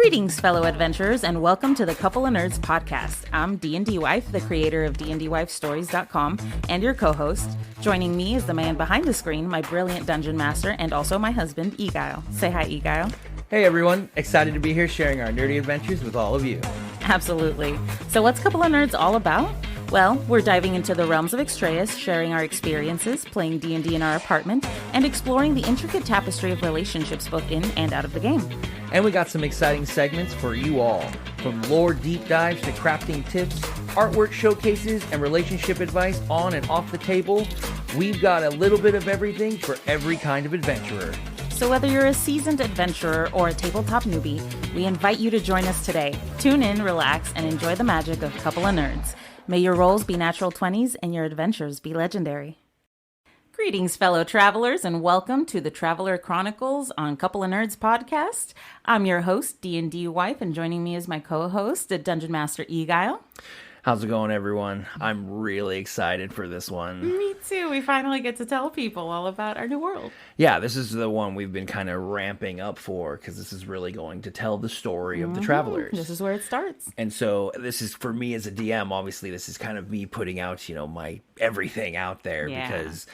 Greetings, fellow adventurers, and welcome to the Couple of Nerds podcast. I'm D&D Wife, the creator of dndwifestories.com, and your co-host. Joining me is the man behind the screen, my brilliant dungeon master, and also my husband, Egile. Say hi, Egile. Hey everyone, excited to be here sharing our nerdy adventures with all of you. Absolutely. So what's Couple of Nerds all about? Well, we're diving into the realms of Extraeus, sharing our experiences, playing D&D in our apartment, and exploring the intricate tapestry of relationships both in and out of the game. And we got some exciting segments for you all, from lore deep dives to crafting tips, artwork showcases, and relationship advice on and off the table. We've got a little bit of everything for every kind of adventurer. So whether you're a seasoned adventurer or a tabletop newbie, we invite you to join us today. Tune in, relax, and enjoy the magic of Couple of Nerds. May your rolls be natural 20s and your adventures be legendary. Greetings, fellow travelers, and welcome to the Traveler Chronicles on Couple of Nerds podcast. I'm your host, D&D Wife, and joining me is my co-host, Dungeon Master Egile. How's it going, everyone? I'm really excited for this one. Me too. We finally get to tell people all about our new world. Yeah, this is the one we've been kind of ramping up for, because this is really going to tell the story of the travelers. This is where it starts. And so this is, for me as a DM, obviously this is kind of me putting out, my everything out there, because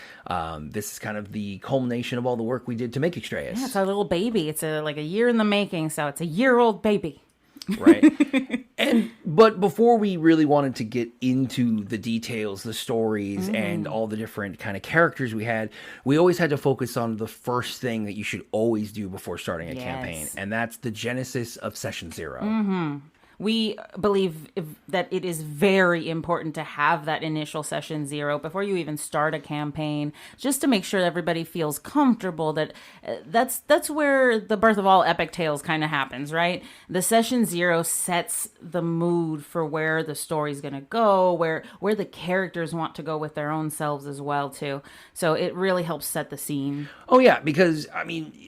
this is kind of the culmination of all the work we did to make Extraeus. Yeah, it's our little baby. It's like a year in the making, so it's a year-old baby. Right. But before we really wanted to get into the details, the stories, and all the different kind of characters we always had to focus on the first thing that you should always do before starting a campaign. And that's the genesis of Session Zero. We believe that it is very important to have that initial session zero before you even start a campaign, just to make sure everybody feels comfortable that that's where the birth of all epic tales kind of happens, right? The session zero sets the mood for where the story's going to go, where the characters want to go with their own selves as well, too. So it really helps set the scene. Oh, yeah, because,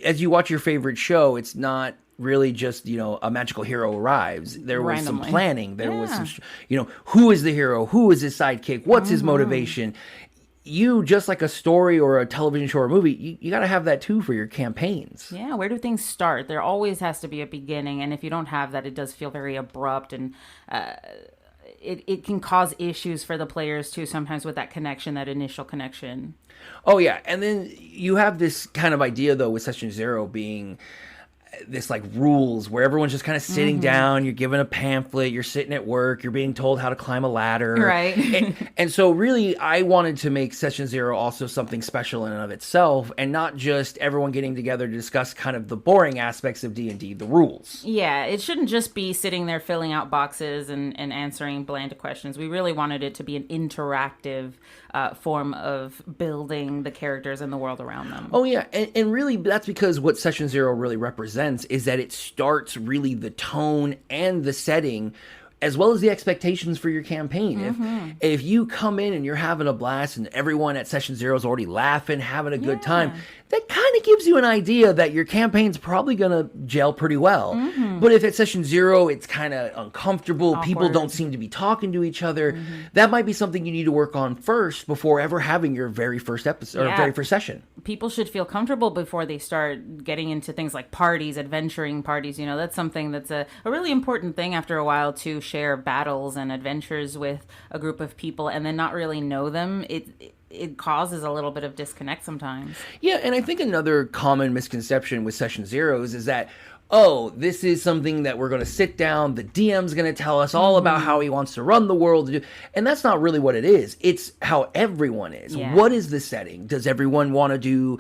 as you watch your favorite show, it's not really just, a magical hero arrives. There was some planning. There was some, who is the hero? Who is his sidekick? What's his motivation? You, just like a story or a television show or movie, you got to have that too for your campaigns. Yeah, where do things start? There always has to be a beginning. And if you don't have that, it does feel very abrupt, and it can cause issues for the players too, sometimes with that connection, that initial connection. Oh, yeah. And then you have this kind of idea, though, with Session Zero being this like rules where everyone's just kind of sitting down, you're given a pamphlet, you're sitting at work, you're being told how to climb a ladder. Right. and so really I wanted to make Session Zero also something special in and of itself, and not just everyone getting together to discuss kind of the boring aspects of D&D, the rules. Yeah, it shouldn't just be sitting there filling out boxes and answering bland questions. We really wanted it to be an interactive form of building the characters and the world around them. Oh, yeah. And really, that's because what Session Zero really represents is that it starts really the tone and the setting, as well as the expectations for your campaign. If you come in and you're having a blast and everyone at Session Zero is already laughing, having a good time, that kind of gives you an idea that your campaign's probably going to gel pretty well. But if at Session Zero it's kind of uncomfortable, awkward, people don't seem to be talking to each other, that might be something you need to work on first before ever having your very first episode or very first session. People should feel comfortable before they start getting into things like parties, adventuring parties. That's something that's a really important thing after a while, to share battles and adventures with a group of people and then not really know them. It causes a little bit of disconnect sometimes. Yeah, and I think another common misconception with Session Zeros is that, this is something that we're going to sit down, the DM's going to tell us all about how he wants to run the world. And that's not really what it is. It's how everyone is. Yeah. What is the setting? Does everyone want to do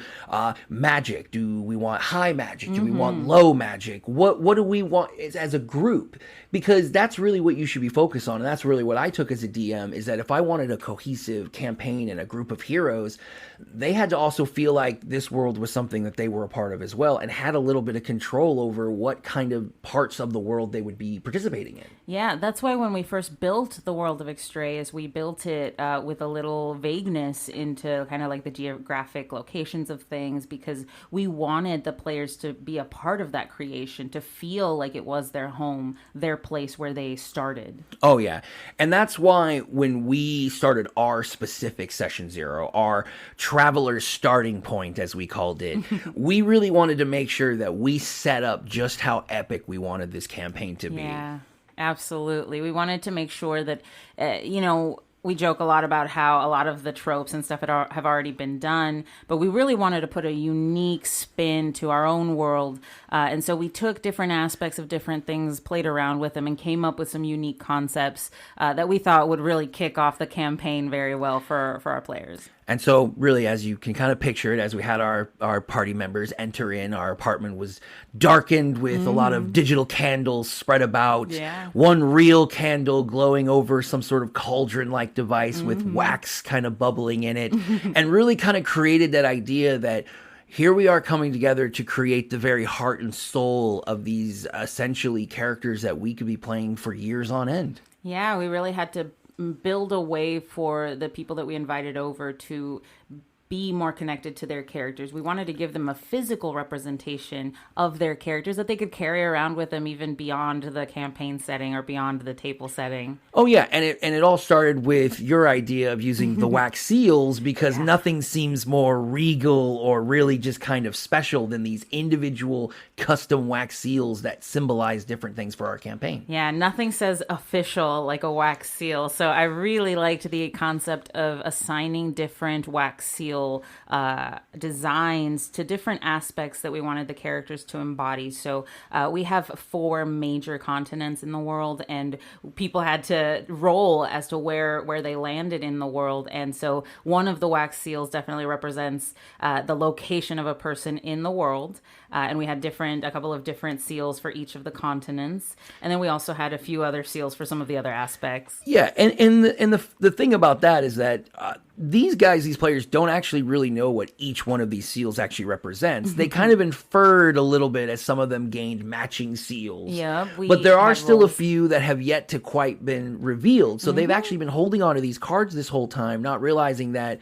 magic? Do we want high magic? Do we want low magic? What do we want as a group? Because that's really what you should be focused on. And that's really what I took as a DM, is that if I wanted a cohesive campaign and a group of heroes, they had to also feel like this world was something that they were a part of as well, and had a little bit of control over what kind of parts of the world they would be participating in. Yeah, that's why when we first built the world of Extraeus, we built it with a little vagueness into kind of like the geographic locations of things, because we wanted the players to be a part of that creation, to feel like it was their home, their place where they started. Oh, yeah. And that's why when we started our specific Session Zero, our traveler's starting point, as we called it, we really wanted to make sure that we set up just how epic we wanted this campaign to be. Yeah, absolutely. We wanted to make sure that, we joke a lot about how a lot of the tropes and stuff have already been done, but we really wanted to put a unique spin to our own world. And so we took different aspects of different things, played around with them, and came up with some unique concepts that we thought would really kick off the campaign very well for our players. And so really, as you can kind of picture it, as we had our party members enter in, our apartment was darkened with a lot of digital candles spread about. Yeah. One real candle glowing over some sort of cauldron-like device with wax kind of bubbling in it. And really kind of created that idea that here we are coming together to create the very heart and soul of these essentially characters that we could be playing for years on end. Yeah, we really had to build a way for the people that we invited over to be more connected to their characters. We wanted to give them a physical representation of their characters that they could carry around with them even beyond the campaign setting or beyond the table setting. Oh yeah, and it all started with your idea of using the wax seals because nothing seems more regal or really just kind of special than these individual custom wax seals that symbolize different things for our campaign. Yeah, nothing says official like a wax seal. So I really liked the concept of assigning different wax seals designs to different aspects that we wanted the characters to embody. So we have 4 major continents in the world, and people had to roll as to where they landed in the world. And so one of the wax seals definitely represents the location of a person in the world. And we had a couple of different seals for each of the continents. And then we also had a few other seals for some of the other aspects. Yeah, and the thing about that is that these players don't actually really know what each one of these seals actually represents. They kind of inferred a little bit as some of them gained matching seals. Yeah, but there are still a few that have yet to quite been revealed. So they've actually been holding on to these cards this whole time, not realizing that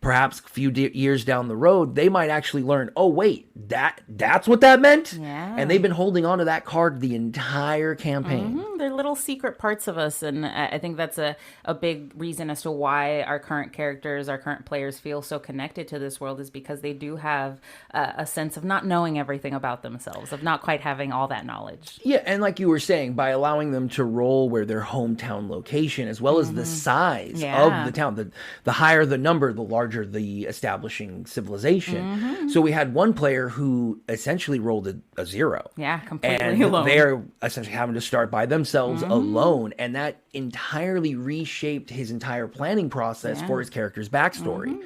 perhaps a few years down the road, they might actually learn, oh, wait, that's what that meant? Yeah. And they've been holding on to that card the entire campaign. They're little secret parts of us, and I think that's a big reason as to why our current characters, our current players feel so connected to this world is because they do have a sense of not knowing everything about themselves, of not quite having all that knowledge. Yeah, and like you were saying, by allowing them to roll where their hometown location, as well as the size of the town, the higher the number, the larger the establishing civilization. So we had one player who essentially rolled a 0. Yeah, completely and alone. They're essentially having to start by themselves alone. And that entirely reshaped his entire planning process for his character's backstory.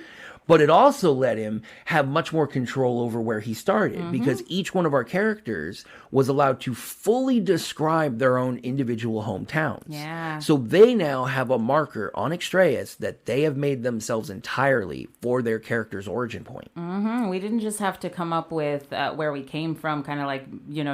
But it also let him have much more control over where he started because each one of our characters was allowed to fully describe their own individual hometowns. Yeah. So they now have a marker on Extraeus that they have made themselves entirely for their character's origin point. We didn't just have to come up with where we came from, kind of like,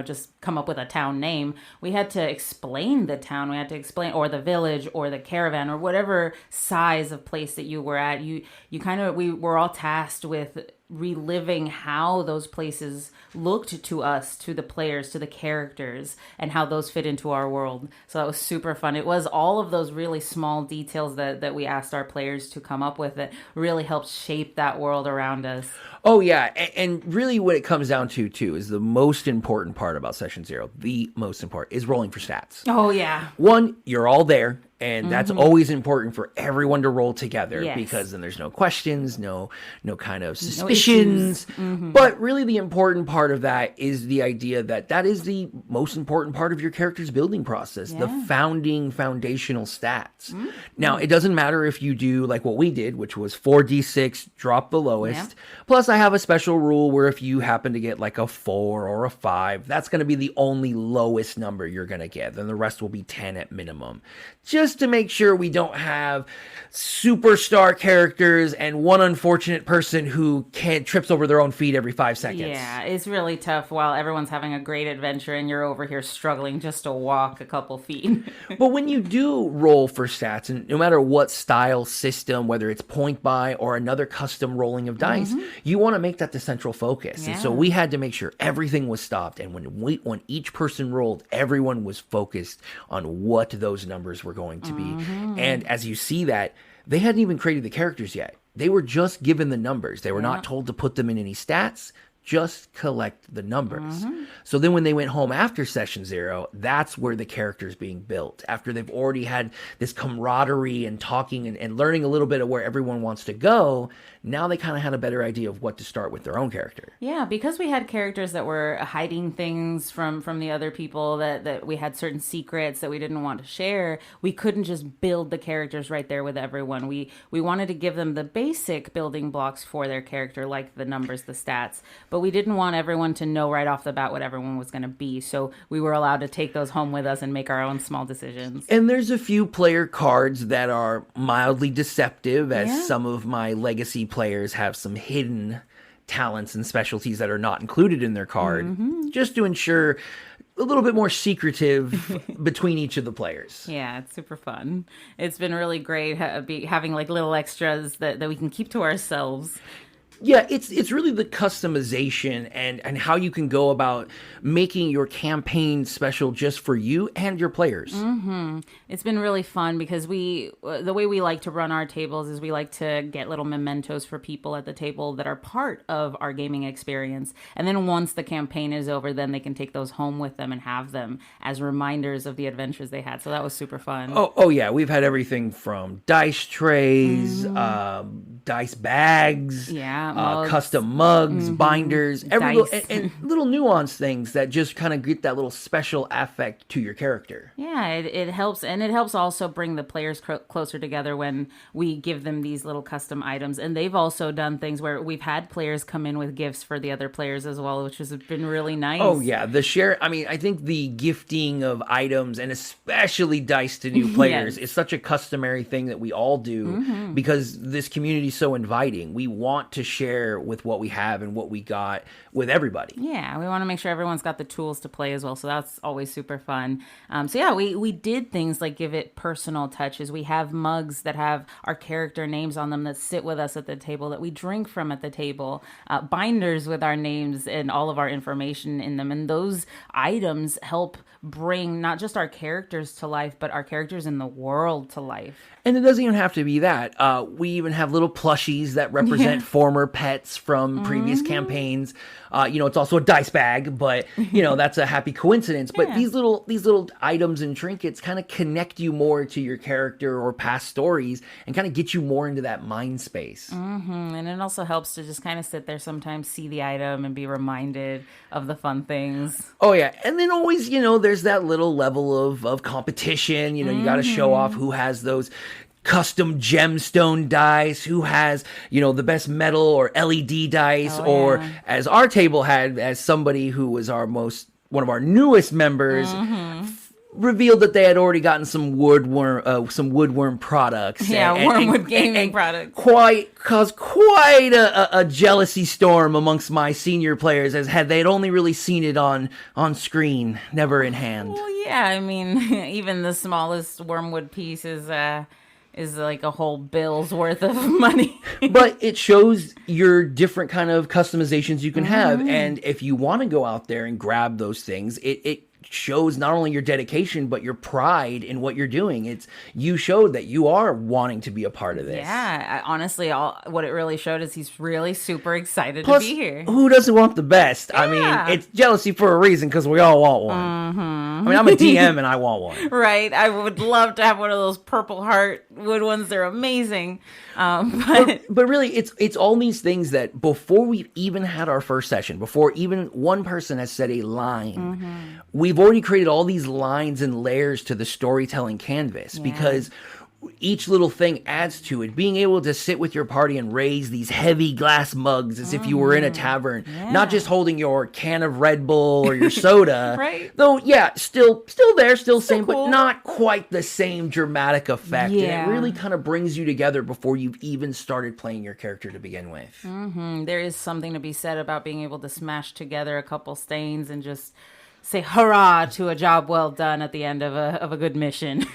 just come up with a town name. We had to explain the town. We had to explain, or the village, or the caravan, or whatever size of place that you were at. We were all tasked with reliving how those places looked to us, to the players, to the characters, and how those fit into our world. So that was super fun. It was all of those really small details that we asked our players to come up with that really helped shape that world around us. Oh, yeah. And really what it comes down to, too, is the most important part about Session 0, the most important, is rolling for stats. Oh, yeah. One, you're all there. And that's always important for everyone to roll together because then there's no questions, no kind of suspicions. But really the important part of that is the idea that is the most important part of your character's building process, the foundational stats. Now, it doesn't matter if you do like what we did, which was 4d6, drop the lowest. Plus, I have a special rule where if you happen to get like a 4 or a 5, that's going to be the only lowest number you're going to get. Then the rest will be 10 at minimum. Just to make sure we don't have superstar characters and one unfortunate person who trips over their own feet every 5 seconds. Yeah, it's really tough while everyone's having a great adventure and you're over here struggling just to walk a couple feet. But when you do roll for stats, and no matter what style system, whether it's point buy or another custom rolling of dice, you want to make that the central focus. And so we had to make sure everything was stopped. And when each person rolled, everyone was focused on what those numbers were going to be. And as you see that, they hadn't even created the characters yet. They were just given the numbers. They were not told to put them in any stats, just collect the numbers. So then when they went home after session 0, that's where the character's being built. After they've already had this camaraderie and talking and learning a little bit of where everyone wants to go, now they kind of had a better idea of what to start with their own character. Yeah, because we had characters that were hiding things from the other people, that we had certain secrets that we didn't want to share, we couldn't just build the characters right there with everyone. We wanted to give them the basic building blocks for their character, like the numbers, the stats, but we didn't want everyone to know right off the bat what everyone was going to be, so we were allowed to take those home with us and make our own small decisions. And there's a few player cards that are mildly deceptive, as some of my legacy players have some hidden talents and specialties that are not included in their card, just to ensure a little bit more secretive between each of the players. Yeah, it's super fun. It's been really great having like little extras that we can keep to ourselves. Yeah, it's really the customization and how you can go about making your campaign special just for you and your players. It's been really fun because the way we like to run our tables is we like to get little mementos for people at the table that are part of our gaming experience. And then once the campaign is over, then they can take those home with them and have them as reminders of the adventures they had. So that was super fun. Oh yeah, we've had everything from dice trays, dice bags, custom mugs, binders, every little, and little nuanced things that just kind of get that little special affect to your character. Yeah, it helps, and it helps also bring the players closer together when we give them these little custom items. And they've also done things where we've had players come in with gifts for the other players as well, which has been really nice. Oh yeah, I think the gifting of items, and especially dice to new players, is such a customary thing that we all do because this community is so inviting. We want to share with what we have and what we got with everybody. Yeah, we want to make sure everyone's got the tools to play as well, so that's always super fun. So yeah, we did things like give it personal touches. We have mugs that have our character names on them that sit with us at the table, that we drink from at the table, binders with our names and all of our information in them, and those items help bring not just our characters to life, but our characters in the world to life. And it doesn't even have to be that. We even have little plushies that represent former pets from previous campaigns. It's also a dice bag, but that's a happy coincidence. But these little items and trinkets kind of connect you more to your character or past stories and kind of get you more into that mind space. And it also helps to just kind of sit there sometimes, see the item, and be reminded of the fun things. Oh yeah, and then always there's that little level of competition. You got to show off who has those custom gemstone dice, who has the best metal or LED dice, or as our table had, as somebody who was one of our newest members revealed that they had already gotten some woodworm products. Wormwood gaming products. Caused quite a jealousy storm amongst my senior players, as they had only really seen it on screen, never in hand. Well, yeah, I mean, even the smallest wormwood piece is like a whole bill's worth of money. But it shows your different kind of customizations you can have. And if you want to go out there and grab those things, it shows not only your dedication, but your pride in what you're doing. You showed that you are wanting to be a part of this. Yeah, honestly, what it really showed is he's really super excited Plus, to be here. Who doesn't want the best? Yeah. I mean, it's jealousy for a reason, because we all want one. I mean, I'm a DM and I want one. Right. I would love to have one of those purple heart wood ones. They're amazing. But really, it's all these things that before we've even had our first session, before even one person has said a line, we've already created all these lines and layers to the storytelling canvas, because each little thing adds to it. Being able to sit with your party and raise these heavy glass mugs as if you were in a tavern, not just holding your can of Red Bull or your soda. Right. Though, still there, still same, cool. but not quite the same dramatic effect. Yeah. And it really kind of brings you together before you've even started playing your character to begin with. There is something to be said about being able to smash together a couple stains and just say hurrah to a job well done at the end of a good mission.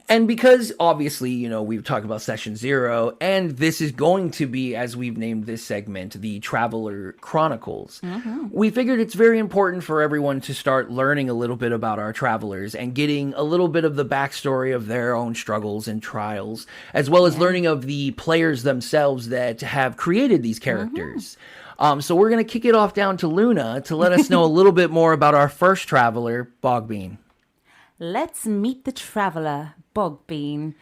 And because obviously, we've talked about session 0, and this is going to be, as we've named this segment, the Traveler Chronicles, we figured it's very important for everyone to start learning a little bit about our travelers and getting a little bit of the backstory of their own struggles and trials, as well as learning of the players themselves that have created these characters. So we're going to kick it off down to Luna to let us know a little bit more about our first traveler, Bogbean. Let's meet the traveler, Bogbean.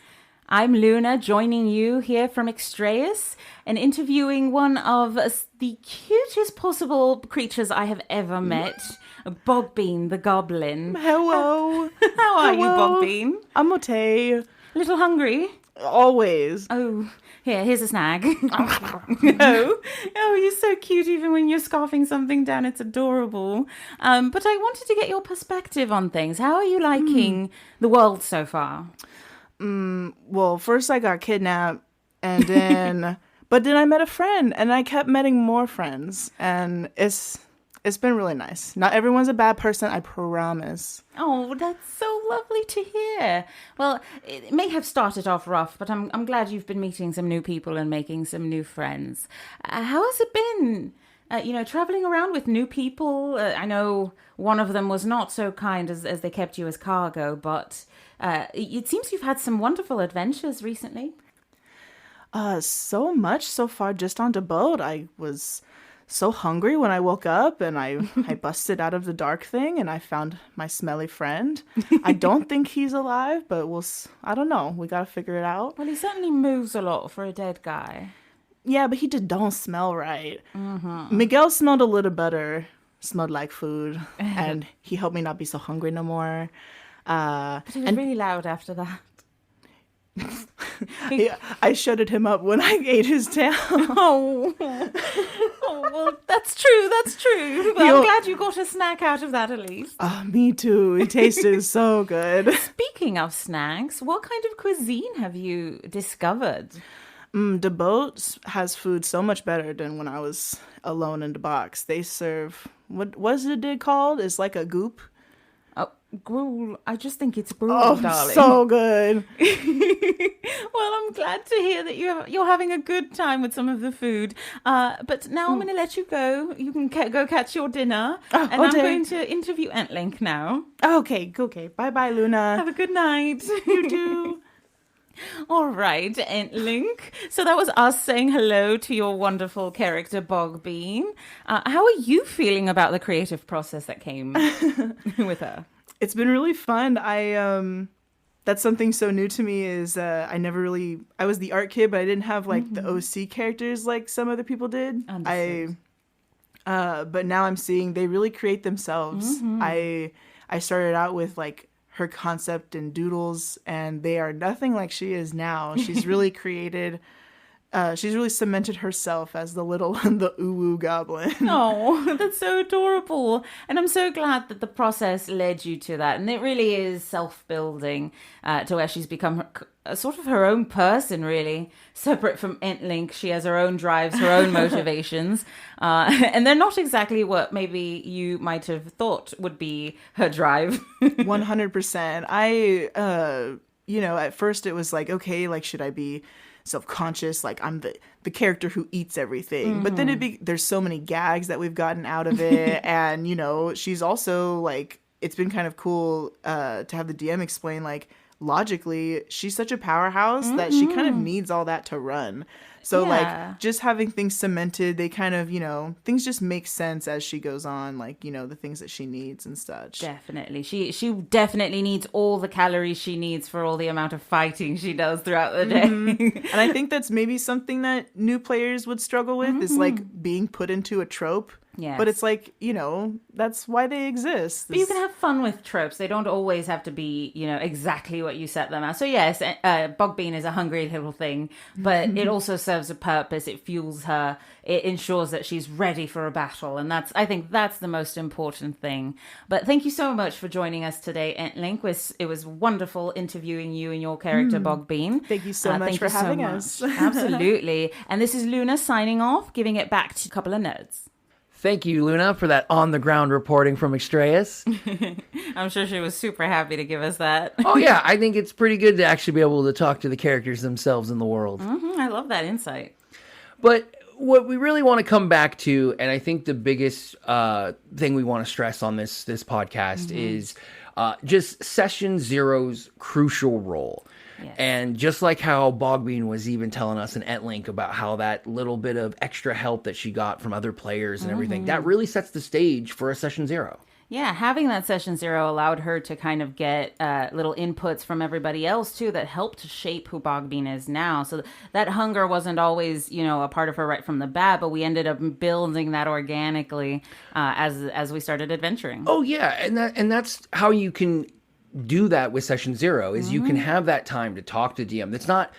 I'm Luna, joining you here from Extraeus and interviewing one of the cutest possible creatures I have ever met, Bogbean the Goblin. Hello. How are you, Hello. Bogbean? I'm okay. A little hungry? Always. Oh, here's a snag. Oh, you're so cute even when you're scarfing something down. It's adorable. But I wanted to get your perspective on things. How are you liking the world so far? Well, first I got kidnapped, and then, but then I met a friend, and I kept meeting more friends, and it's been really nice. Not everyone's a bad person, I promise. Oh, that's so lovely to hear. Well, it may have started off rough, but I'm glad you've been meeting some new people and making some new friends. How has it been? Traveling around with new people. I know one of them was not so kind as they kept you as cargo, but it seems you've had some wonderful adventures recently. So much so far just on the boat. I was so hungry when I woke up, and I busted out of the dark thing, and I found my smelly friend. I don't think he's alive, but I don't know. We gotta figure it out. Well, he certainly moves a lot for a dead guy. Yeah, but he just don't smell right. Mm-hmm. Miguel smelled a little better, smelled like food, and he helped me not be so hungry no more. But he was really loud after that. I shutted him up when I ate his tail. Oh, well, that's true. But I'm glad you got a snack out of that at least. Me too. It tasted so good. Speaking of snacks, what kind of cuisine have you discovered? The boat has food so much better than when I was alone in the box. They serve, what is it called? It's like a goop. Oh, gruel. I just think it's gruel, Oh, darling. so good. Well, I'm glad to hear that you're having a good time with some of the food. But now I'm going to let you go. You can go catch your dinner. And I'm going to interview Entlink now. Okay. Bye-bye, Luna. Have a good night. You too. All right, Entlink. So that was us saying hello to your wonderful character, Bogbean. How are you feeling about the creative process that came with her? It's been really fun. That's something so new to me is I was the art kid, but I didn't have like the OC characters like some other people did. Understood. But now I'm seeing they really create themselves. Mm-hmm. I started out with like her concept and doodles, and they are nothing like she is now. She's really created, she's really cemented herself as the uwu goblin. Oh, that's so adorable. And I'm so glad that the process led you to that. And it really is self-building to where she's become sort of her own person, really. Separate from Entlink, she has her own drives, her own motivations. And they're not exactly what maybe you might have thought would be her drive. 100%. At first it was like, okay, like, should I be self-conscious, like I'm the character who eats everything, but then there's so many gags that we've gotten out of it. And she's also like, it's been kind of cool to have the DM explain, like, logically she's such a powerhouse that she kind of needs all that to run. So like just having things cemented, they kind of, things just make sense as she goes on, like, the things that she needs and such. Definitely. She definitely needs all the calories she needs for all the amount of fighting she does throughout the day. And I think that's maybe something that new players would struggle with is like being put into a trope. Yes. But it's like, that's why they exist. But you can have fun with tropes. They don't always have to be, exactly what you set them as. So yes, Bogbean is a hungry little thing, but it also serves a purpose. It fuels her. It ensures that she's ready for a battle. And I think that's the most important thing. But thank you so much for joining us today, Entlink. It was wonderful interviewing you and your character, Bogbean. Thank you so much for having us. Absolutely. And this is Luna signing off, giving it back to a couple of nerds. Thank you, Luna, for that on-the-ground reporting from Extraeus. I'm sure she was super happy to give us that. Oh, yeah. I think it's pretty good to actually be able to talk to the characters themselves in the world. I love that insight. But what we really want to come back to, and I think the biggest thing we want to stress on this podcast is just Session Zero's crucial role. Yes. And just like how Bogbean was even telling us in Etlink about how that little bit of extra help that she got from other players and everything, that really sets the stage for a Session Zero. Yeah, having that Session Zero allowed her to kind of get little inputs from everybody else, too, that helped shape who Bogbean is now. So that hunger wasn't always, a part of her right from the bat, but we ended up building that organically as we started adventuring. Oh, yeah, and that's how you can do that with Session Zero, is you can have that time to talk to DM. It's not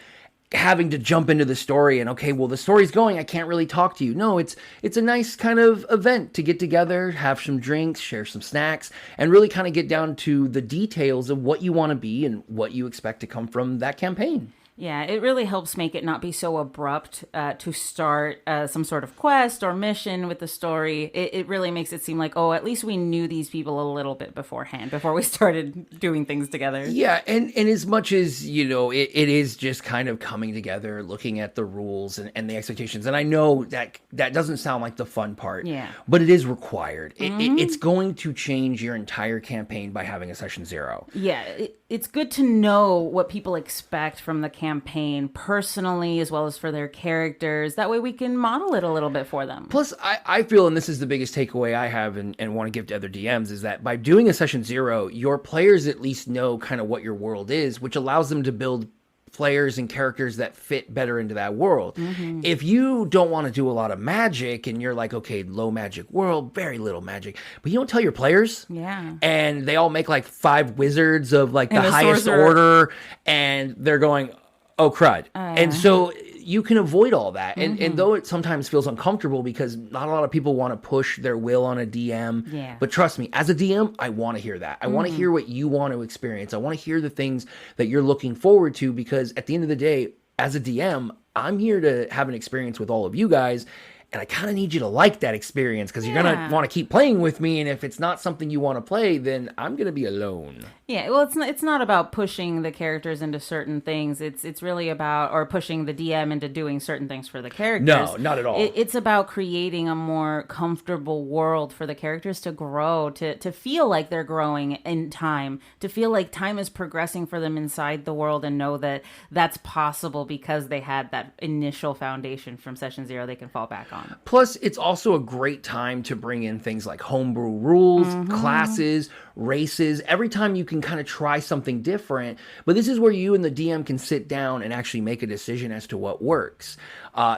having to jump into the story and, okay, well, the story's going, I can't really talk to you. No, it's a nice kind of event to get together, have some drinks, share some snacks, and really kind of get down to the details of what you want to be and what you expect to come from that campaign. Yeah, it really helps make it not be so abrupt to start some sort of quest or mission with the story. It really makes it seem like, at least we knew these people a little bit beforehand, before we started doing things together. Yeah, and as much as, it is just kind of coming together, looking at the rules and the expectations. And I know that doesn't sound like the fun part, yeah, but it is required. It's going to change your entire campaign by having a Session Zero. Yeah, it's good to know what people expect from the campaign personally, as well as for their characters. That way we can model it a little bit for them. Plus, I feel, and this is the biggest takeaway I have and want to give to other DMs, is that by doing a Session Zero, your players at least know kind of what your world is, which allows them to build players and characters that fit better into that world. If you don't want to do a lot of magic and you're like, okay, low magic world, very little magic, but you don't tell your players, and they all make like 5 wizards of like the highest order, and they're going, oh crud. And so you can avoid all that. And though it sometimes feels uncomfortable because not a lot of people want to push their will on a DM, but trust me, as a DM, I want to hear that. I want to hear what you want to experience. I want to hear the things that you're looking forward to, because at the end of the day, as a DM, I'm here to have an experience with all of you guys. And I kind of need you to like that experience, because you're going to want to keep playing with me. And if it's not something you want to play, then I'm going to be alone. Yeah, well, it's not about pushing the characters into certain things. It's really about, or pushing the DM into doing certain things for the characters. No, not at all. It's about creating a more comfortable world for the characters to grow, to feel like they're growing in time, to feel like time is progressing for them inside the world, and know that that's possible because they had that initial foundation from Session Zero they can fall back on. Plus, it's also a great time to bring in things like homebrew rules, classes, races. Every time you can kind of try something different, but this is where you and the DM can sit down and actually make a decision as to what works.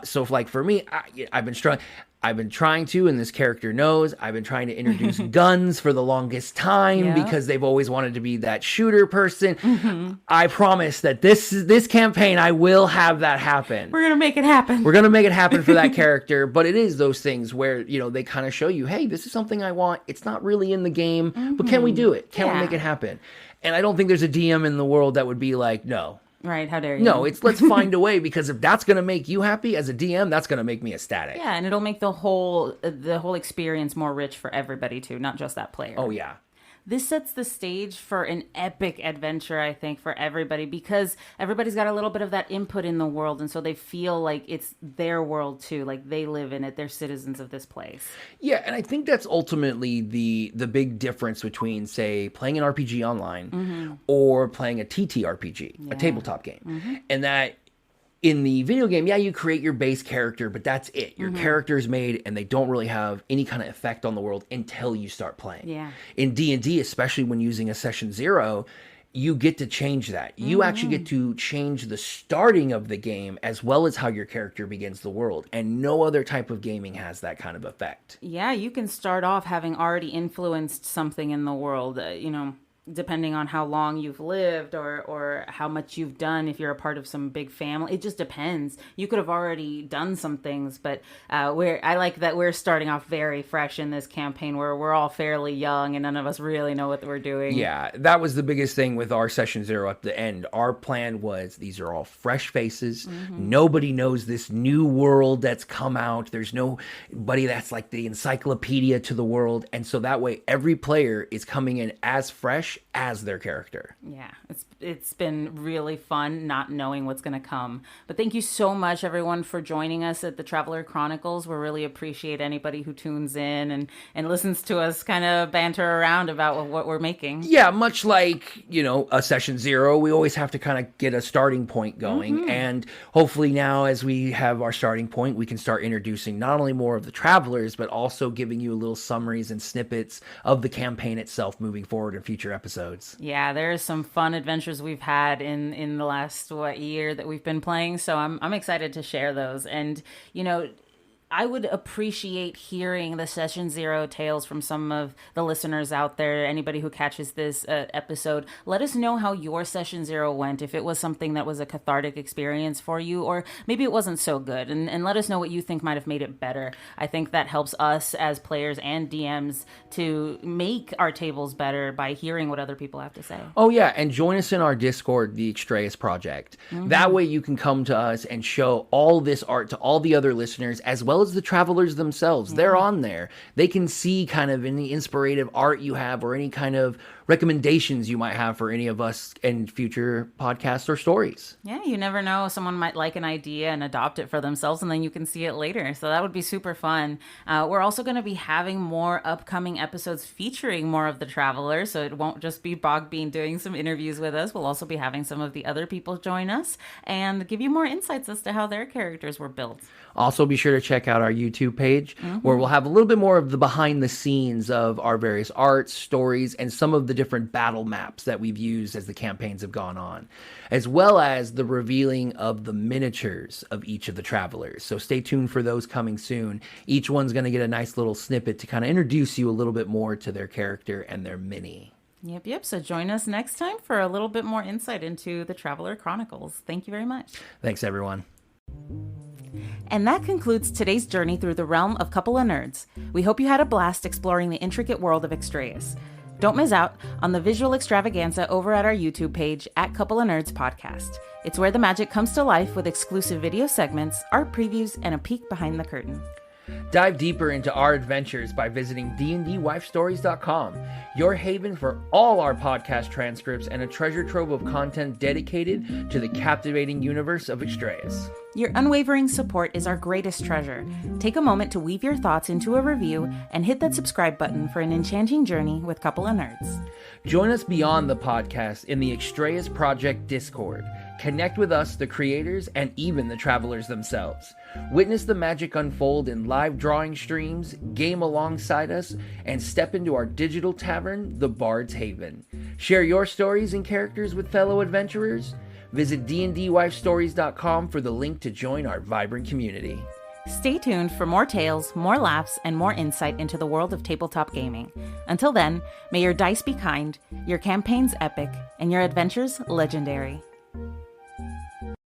So if, like, for me, I've been trying to, and this character knows, I've been trying to introduce guns for the longest time because they've always wanted to be that shooter person. I promise that this campaign, I will have that happen. We're going to make it happen. We're going to make it happen for that character. But it is those things where, they kind of show you, hey, this is something I want. It's not really in the game, but can we do it? Can we make it happen? And I don't think there's a DM in the world that would be like, no. Right, how dare you? No, it's let's find a way, because if that's going to make you happy as a DM, that's going to make me ecstatic. Yeah, and it'll make the whole experience more rich for everybody too, not just that player. Oh yeah. This sets the stage for an epic adventure, I think, for everybody, because everybody's got a little bit of that input in the world, and so they feel like it's their world too, like they live in it, they're citizens of this place. Yeah, and I think that's ultimately the big difference between, say, playing an RPG online or playing a TTRPG, a tabletop game, and that in the video game, you create your base character, but that's it. Your character is made, and they don't really have any kind of effect on the world until you start playing. Yeah. In D&D, especially when using a Session Zero, you get to change that. You actually get to change the starting of the game as well as how your character begins the world. And no other type of gaming has that kind of effect. Yeah, you can start off having already influenced something in the world, depending on how long you've lived or how much you've done, if you're a part of some big family. It just depends. You could have already done some things, but I like that we're starting off very fresh in this campaign where we're all fairly young and none of us really know what we're doing. Yeah, that was the biggest thing with our Session Zero at the end. Our plan was these are all fresh faces. Nobody knows this new world that's come out. There's nobody that's like the encyclopedia to the world. And so that way every player is coming in as fresh much as their character. Yeah, it's been really fun not knowing what's going to come. But thank you so much, everyone, for joining us at the Traveler Chronicles. We really appreciate anybody who tunes in and listens to us kind of banter around about what we're making. Yeah, much like, a session 0, we always have to kind of get a starting point going. And hopefully now, as we have our starting point, we can start introducing not only more of the travelers, but also giving you little summaries and snippets of the campaign itself moving forward in future episodes. Yeah, there's some fun adventures we've had in the last year that we've been playing, so I'm excited to share those. And I would appreciate hearing the Session 0 tales from some of the listeners out there. Anybody who catches this episode, let us know how your Session 0 went, if it was something that was a cathartic experience for you, or maybe it wasn't so good, and let us know what you think might have made it better. I think that helps us as players and DMs to make our tables better by hearing what other people have to say. Oh yeah, and join us in our Discord, the Extraeus Project. That way you can come to us and show all this art to all the other listeners, as well as the travelers themselves. They're on there. They can see kind of any inspirative art you have or any kind of recommendations you might have for any of us in future podcasts or stories. Yeah, you never know. Someone might like an idea and adopt it for themselves, and then you can see it later. So that would be super fun. We're also going to be having more upcoming episodes featuring more of the travelers. So it won't just be Bogbean doing some interviews with us. We'll also be having some of the other people join us and give you more insights as to how their characters were built. Also, be sure to check out our YouTube page, where we'll have a little bit more of the behind the scenes of our various arts, stories, and some of the different battle maps that we've used as the campaigns have gone on, as well as the revealing of the miniatures of each of the travelers. So stay tuned for those coming soon. Each one's going to get a nice little snippet to kind of introduce you a little bit more to their character and their mini. Yep. So join us next time for a little bit more insight into the Traveler Chronicles. Thank you very much. Thanks, everyone. And that concludes today's journey through the realm of Couple of Nerds. We hope you had a blast exploring the intricate world of Extraeus. Don't miss out on the visual extravaganza over at our YouTube page at Couple of Nerds Podcast. It's where the magic comes to life with exclusive video segments, art previews, and a peek behind the curtain. Dive deeper into our adventures by visiting dndwifestories.com, your haven for all our podcast transcripts and a treasure trove of content dedicated to the captivating universe of Extraeus. Your unwavering support is our greatest treasure. Take a moment to weave your thoughts into a review and hit that subscribe button for an enchanting journey with Couple of Nerds. Join us beyond the podcast in the Extraeus Project Discord. Connect with us, the creators, and even the travelers themselves. Witness the magic unfold in live drawing streams, game alongside us, and step into our digital tavern, the Bard's Haven. Share your stories and characters with fellow adventurers. Visit dndwifestories.com for the link to join our vibrant community. Stay tuned for more tales, more laughs, and more insight into the world of tabletop gaming. Until then, may your dice be kind, your campaigns epic, and your adventures legendary.